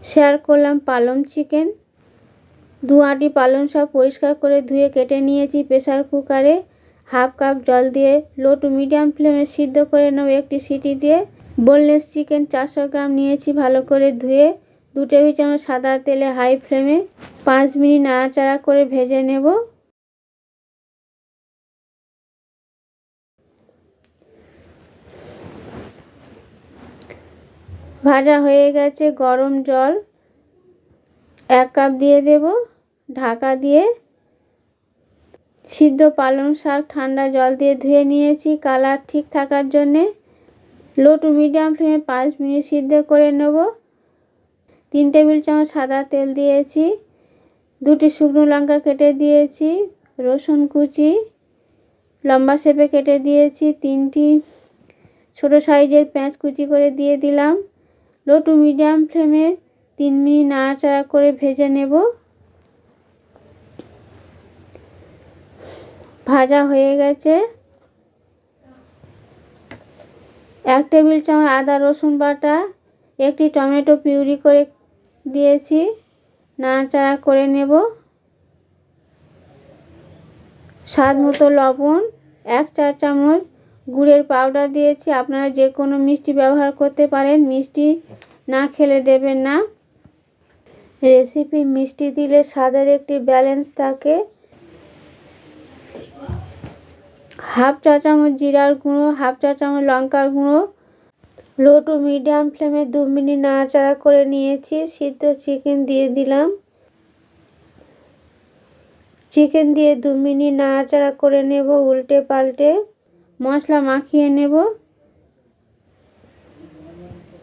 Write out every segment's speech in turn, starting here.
Share করলাম পালং chicken. 2 আঁটি পালং শাক পরিষ্কার করে ধুয়ে কেটে নিয়েছি। প্রেসার কুকারে 1/2 কাপ জল দিয়ে লো টু মিডিয়াম ফ্লেমে সিদ্ধ করে নেব একটি সিটি দিয়ে। বোনলেস চিকেন 400 গ্রাম নিয়েছি, ভালো করে ধুয়ে 2 টেবিল চামচ সাদা তেলে হাই ফ্লেমে 5 মিনিট নাড়াচাড়া করে ভেজে নেব। ভাজা হয়ে গেছে। গরম জল 1 কাপ দিয়ে দেব। ঢাকা দিয়ে সিদ্ধ পালং শাক ঠান্ডা জল দিয়ে ধুয়ে নিয়েছি কালার ঠিক থাকার জন্যে। লো টু মিডিয়াম ফ্লেমে 5 মিনিট সিদ্ধ করে নেব। 3 টেবিল চামচ সাদা তেল দিয়েছি। 2টি শুকনো লঙ্কা কেটে দিয়েছি। রসুন কুচি লম্বা শেপে কেটে দিয়েছি। 3টি ছোট সাইজের পেঁয়াজ কুচি করে দিয়ে দিলাম। লো টু মিডিয়াম ফ্লেমে 3 মিনিট নাড়াচাড়া করে ভেজে নেব। ভাজা হয়ে গেছে। 1 টেবিল চামচ আদা রসুন বাটা, একটি টমেটো পিউরি করে দিয়েছি, নাড়াচাড়া করে নেব। স্বাদ মতো লবণ, 1 চা চামচ গুড়ের পাউডার দিয়েছি। আপনারা যে কোনো মিষ্টি ব্যবহার করতে পারেন, মিষ্টি না খেলে দেবেন না। রেসিপি মিষ্টি দিলে স্বাদের একটি ব্যালেন্স থাকে। 1/2 চা চামচ জিরার গুঁড়ো, 1/2 চা চামচ লঙ্কার গুঁড়ো। লো টু মিডিয়াম ফ্লেমে 2 মিনিট নাড়াচাড়া করে নিয়েছি। সিদ্ধ চিকেন দিয়ে দিলাম। চিকেন দিয়ে 2 মিনিট নাড়াচাড়া করে নেব, উল্টে পাল্টে মশলা মাখিয়ে নেব।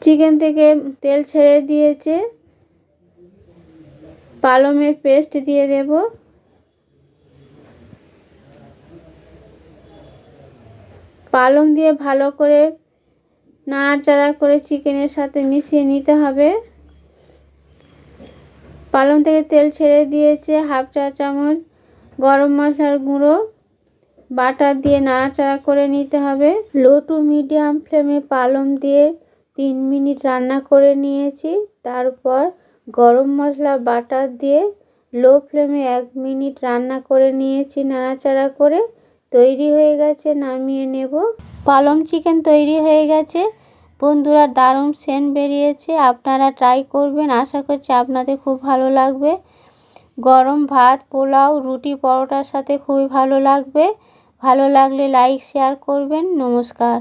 চিকেন থেকে তেল ছেড়ে দিয়েছে। পালংয়ের পেস্ট দিয়ে দেব। পালং দিয়ে ভালো করে নাড়াচাড়া করে চিকেনের সাথে মিশিয়ে নিতে হবে। পালং থেকে তেল ছেড়ে দিয়েছে। 1/2 চা চামচ গরম মশলার গুঁড়ো বাটা দিয়ে নাড়াচাড়া করে নিতে হবে। লো টু মিডিয়াম ফ্লেমে পালং দিয়ে 3 মিনিট রান্না করে নিয়েছি। তারপর গরম মশলা বাটা দিয়ে লো ফ্লেমে 1 মিনিট রান্না করে নিয়েছি নাড়াচাড়া করে। তৈরি হয়ে গেছে, নামিয়ে নেব। পালং চিকেন তৈরি হয়ে গেছে। বন্ধুরা, দারুণ সেন্ট বেরিয়েছে। আপনারা ট্রাই করবেন, আশা করছি আপনাদের খুব ভালো লাগবে। গরম ভাত, পোলাও, রুটি, পরোটার সাথে খুবই ভালো লাগবে। ভালো লাগলে লাইক শেয়ার করবেন। নমস্কার।